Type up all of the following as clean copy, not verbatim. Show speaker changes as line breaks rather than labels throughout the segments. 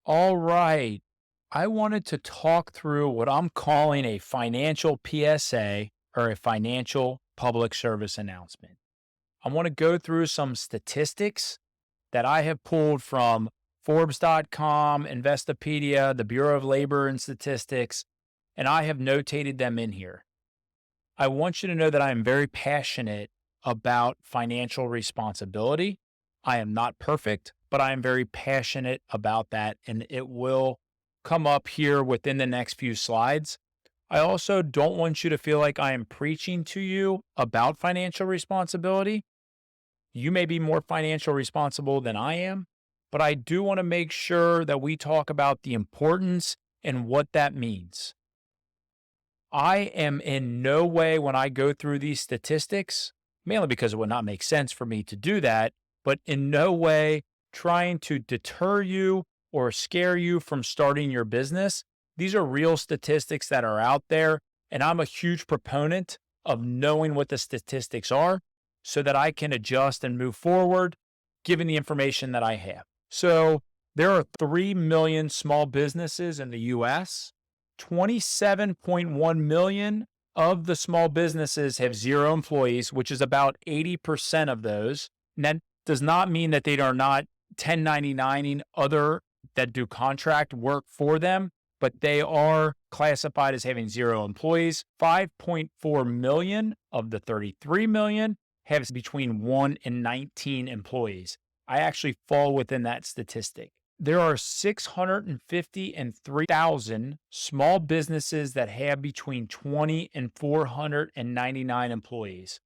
All right. I wanted to talk through what I'm calling a financial PSA or a financial public service announcement. I want to go through some statistics that I have pulled from Forbes.com, Investopedia, the Bureau of Labor and Statistics, and I have notated them in here. I want you to know that I am very passionate about financial responsibility. I am not perfect, but I am very passionate about that, and it will come up here within the next few slides. I also don't want you to feel like I am preaching to you about financial responsibility. You may be more financial responsible than I am, but I do want to make sure that we talk about the importance and what that means. I am in no way, when I go through these statistics, mainly because it would not make sense for me to do that, but in no way trying to deter you or scare you from starting your business. These are real statistics that are out there, and I'm a huge proponent of knowing what the statistics are so that I can adjust and move forward given the information that I have. So there are 3 million small businesses in the US. 27.1 million of the small businesses have zero employees, which is about 80% of those. And that does not mean that they are not 1099ing other that do contract work for them, but they are classified as having zero employees. 5.4 million of the 33 million have between 1 and 19 employees. I actually fall within that statistic. There are 650 and 3,000 small businesses that have between 20 and 499 employees.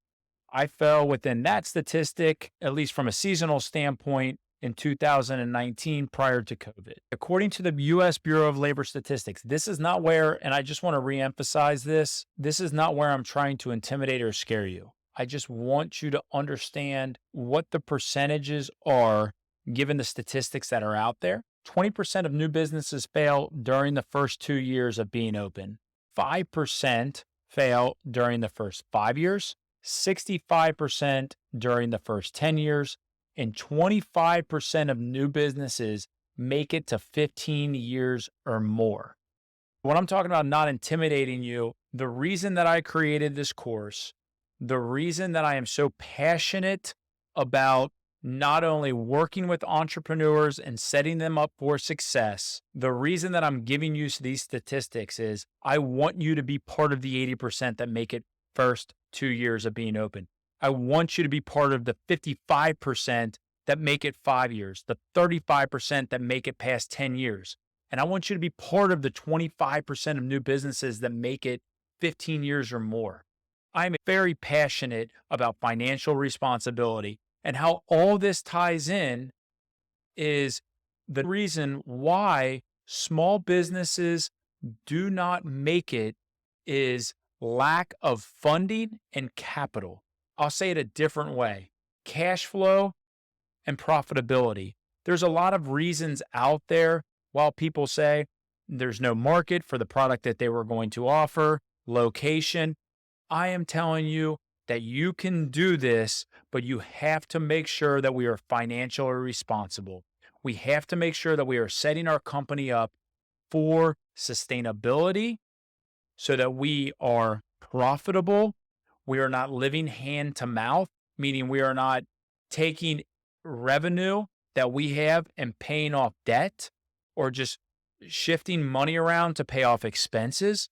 I fell within that statistic, at least from a seasonal standpoint, in 2019 prior to COVID. According to the US Bureau of Labor Statistics, this is not where, and I just want to reemphasize this is not where I'm trying to intimidate or scare you. I just want you to understand what the percentages are given the statistics that are out there. 20% of new businesses fail during the first 2 years of being open. 5% fail during the first 5 years, 65% during the first 10 years, and 25% of new businesses make it to 15 years or more. When I'm talking about not intimidating you, the reason that I created this course, the reason that I am so passionate about not only working with entrepreneurs and setting them up for success, the reason that I'm giving you these statistics is I want you to be part of the 80% that make it first 2 years of being open. I want you to be part of the 55% that make it 5 years, the 35% that make it past 10 years. And I want you to be part of the 25% of new businesses that make it 15 years or more. I'm very passionate about financial responsibility, and how all this ties in is the reason why small businesses do not make it is lack of funding and capital. I'll say it a different way: cash flow and profitability. There's a lot of reasons out there while people say there's no market for the product that they were going to offer, location. I am telling you that you can do this, but you have to make sure that we are financially responsible. We have to make sure that we are setting our company up for sustainability so that we are profitable. We are not living hand to mouth, meaning we are not taking revenue that we have and paying off debt or just shifting money around to pay off expenses.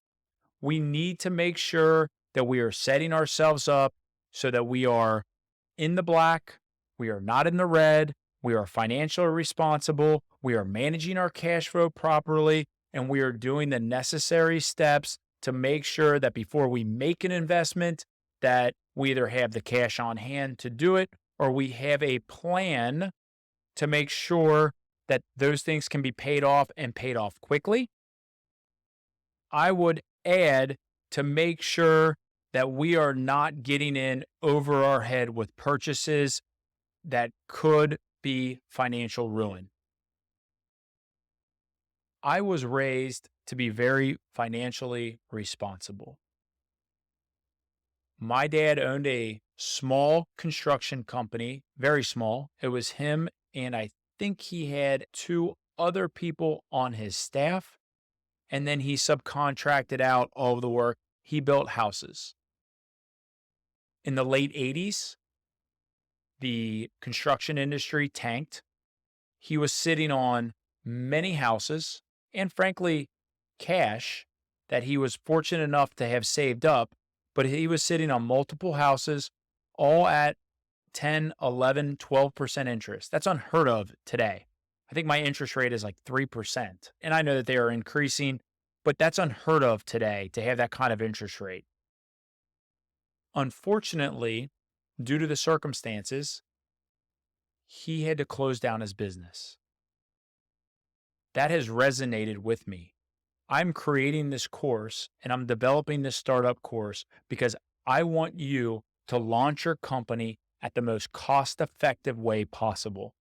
We need to make sure that we are setting ourselves up so that we are in the black, we are not in the red, we are financially responsible, we are managing our cash flow properly, and we are doing the necessary steps to make sure that before we make an investment, that we either have the cash on hand to do it or we have a plan to make sure that those things can be paid off and paid off quickly. I would add to make sure that we are not getting in over our head with purchases that could be financial ruin. I was raised to be very financially responsible. My dad owned a small construction company, very small. It was him and I think he had 2 other people on his staff, and then he subcontracted out all of the work. He built houses. In the late 80s, the construction industry tanked. He was sitting on many houses and, frankly, cash that he was fortunate enough to have saved up, but he was sitting on multiple houses, all at 10, 11, 12% interest. That's unheard of today. I think my interest rate is like 3%. And I know that they are increasing, but that's unheard of today to have that kind of interest rate. Unfortunately, due to the circumstances, he had to close down his business. That has resonated with me. I'm creating this course and I'm developing this startup course because I want you to launch your company at the most cost-effective way possible.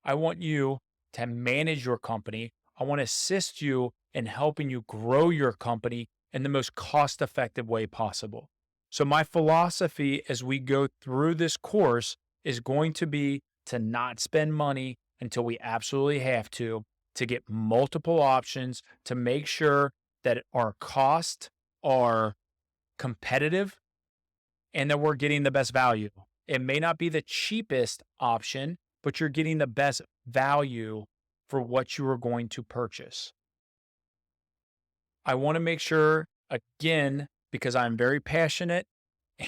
I want you to manage your company. I want to assist you in helping you grow your company in the most cost-effective way possible. So my philosophy as we go through this course is going to be to not spend money until we absolutely have to get multiple options, to make sure that our costs are competitive and that we're getting the best value. It may not be the cheapest option, but you're getting the best value for what you are going to purchase. I want to make sure, again, because I'm very passionate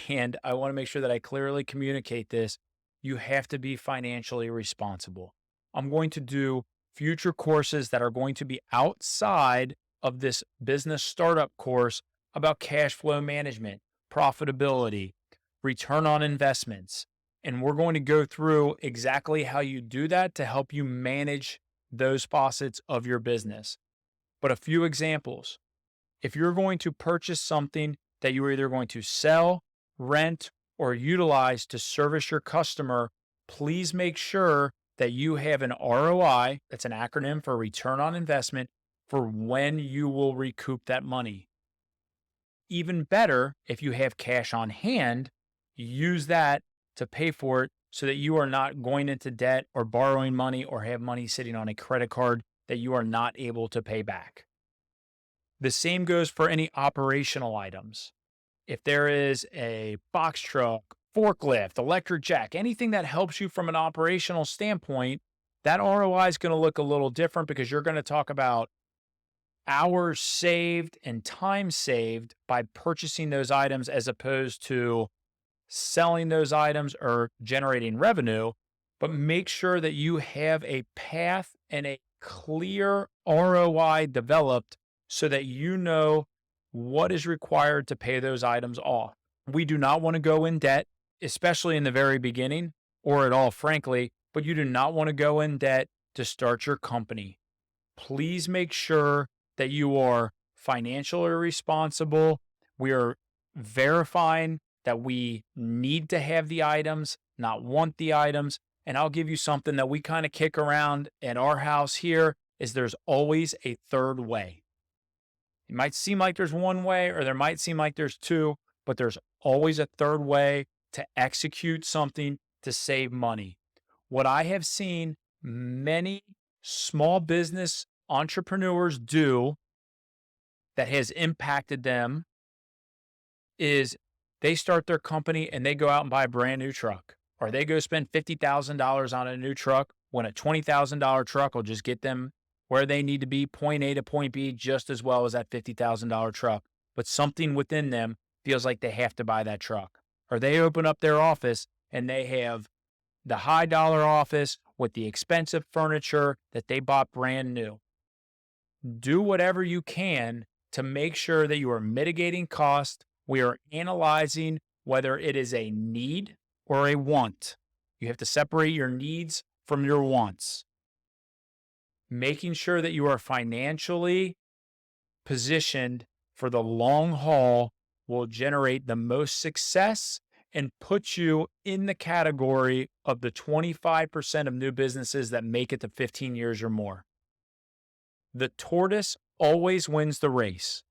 and I want to make sure that I clearly communicate this, you have to be financially responsible. I'm going to do future courses that are going to be outside of this business startup course about cash flow management, profitability, return on investments. And we're going to go through exactly how you do that to help you manage those facets of your business. But a few examples. If you're going to purchase something that you are either going to sell, rent, or utilize to service your customer, please make sure that you have an ROI, that's an acronym for return on investment, for when you will recoup that money. Even better, if you have cash on hand, use that to pay for it so that you are not going into debt or borrowing money or have money sitting on a credit card that you are not able to pay back. The same goes for any operational items. If there is a box truck, forklift, electric jack, anything that helps you from an operational standpoint, that ROI is going to look a little different because you're going to talk about hours saved and time saved by purchasing those items as opposed to selling those items or generating revenue. But make sure that you have a path and a clear ROI developed so that you know what is required to pay those items off. We do not want to go in debt, especially in the very beginning or at all, frankly, but you do not want to go in debt to start your company. Please make sure that you are financially responsible. We are verifying that we need to have the items, not want the items. And I'll give you something that we kind of kick around at our house here is there's always a third way. It might seem like there's one way or there might seem like there's two, but there's always a third way to execute something to save money. What I have seen many small business entrepreneurs do that has impacted them is they start their company and they go out and buy a brand new truck, or they go spend $50,000 on a new truck when a $20,000 truck will just get them where they need to be, point A to point B, just as well as that $50,000 truck. But something within them feels like they have to buy that truck. Or they open up their office and they have the high dollar office with the expensive furniture that they bought brand new. Do whatever you can to make sure that you are mitigating cost. We are analyzing whether it is a need or a want. You have to separate your needs from your wants. Making sure that you are financially positioned for the long haul will generate the most success and put you in the category of the 25% of new businesses that make it to 15 years or more. The tortoise always wins the race.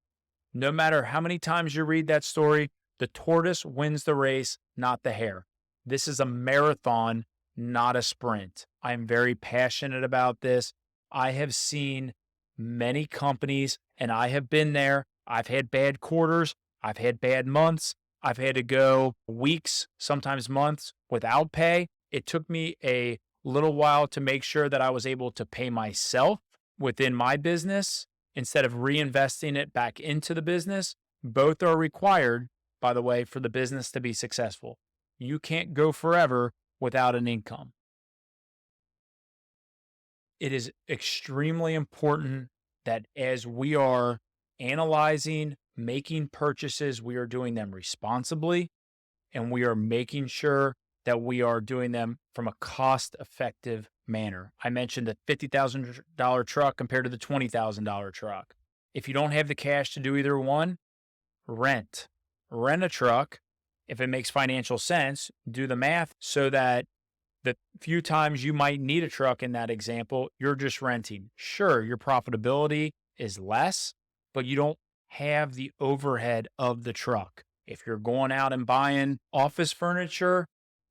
No matter how many times you read that story, the tortoise wins the race, not the hare. This is a marathon, not a sprint. I'm very passionate about this. I have seen many companies, and I have been there. I've had bad quarters, I've had bad months, I've had to go weeks, sometimes months without pay. It took me a little while to make sure that I was able to pay myself within my business instead of reinvesting it back into the business. Both are required, by the way, for the business to be successful. You can't go forever without an income. It is extremely important that as we are analyzing, making purchases, we are doing them responsibly and we are making sure that we are doing them from a cost effective manner. I mentioned the $50,000 truck compared to the $20,000 truck. If you don't have the cash to do either one, rent. Rent a truck. If it makes financial sense, do the math so that the few times you might need a truck in that example, you're just renting. Sure, your profitability is less, but you don't have the overhead of the truck. If you're going out and buying office furniture,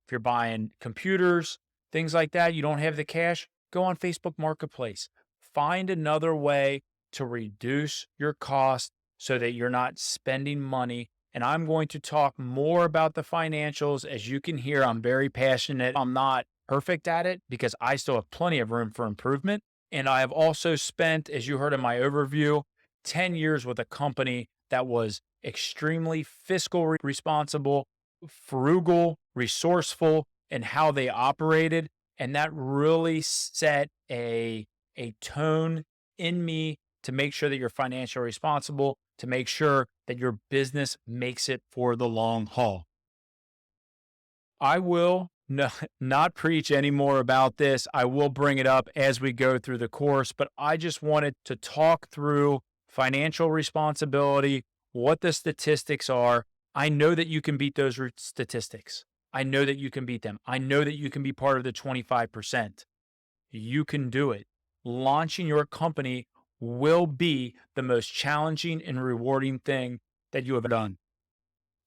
if you're buying computers, things like that, you don't have the cash, go on Facebook Marketplace. Find another way to reduce your cost so that you're not spending money. And I'm going to talk more about the financials. As you can hear, I'm very passionate. I'm not perfect at it because I still have plenty of room for improvement. And I have also spent, as you heard in my overview, 10 years with a company that was extremely fiscal responsible, frugal, resourceful in how they operated. And that really set a tone in me to make sure that you're financially responsible, to make sure that your business makes it for the long haul. I will not preach any more about this. I will bring it up as we go through the course, but I just wanted to talk through financial responsibility, what the statistics are. I know that you can beat those statistics. I know that you can beat them. I know that you can be part of the 25%. You can do it. Launching your company will be the most challenging and rewarding thing that you have done.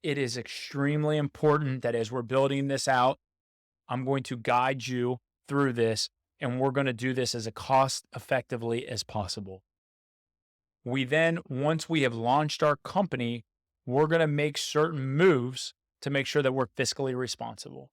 It is extremely important that as we're building this out, I'm going to guide you through this, and we're going to do this as cost effectively as possible. We then, once we have launched our company, we're going to make certain moves to make sure that we're fiscally responsible.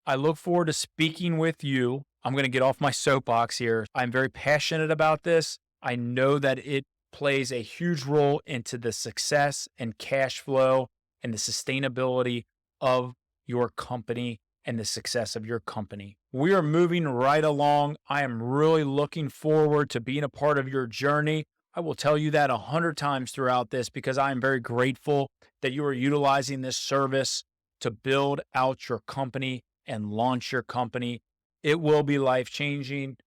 I look forward to speaking with you. I'm going to get off my soapbox here. I'm very passionate about this. I know that it plays a huge role into the success and cash flow and the sustainability of your company and the success of your company. We are moving right along. I am really looking forward to being a part of your journey. I will tell you that 100 times throughout this because I am very grateful that you are utilizing this service to build out your company and launch your company. It will be life-changing.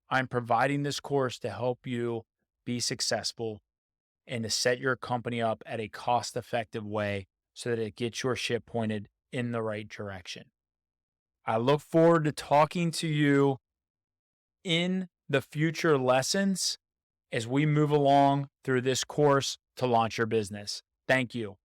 I'm providing this course to help you be successful and to set your company up at a cost-effective way so that it gets your ship pointed in the right direction. I look forward to talking to you in the future lessons as we move along through this course to launch your business. Thank you.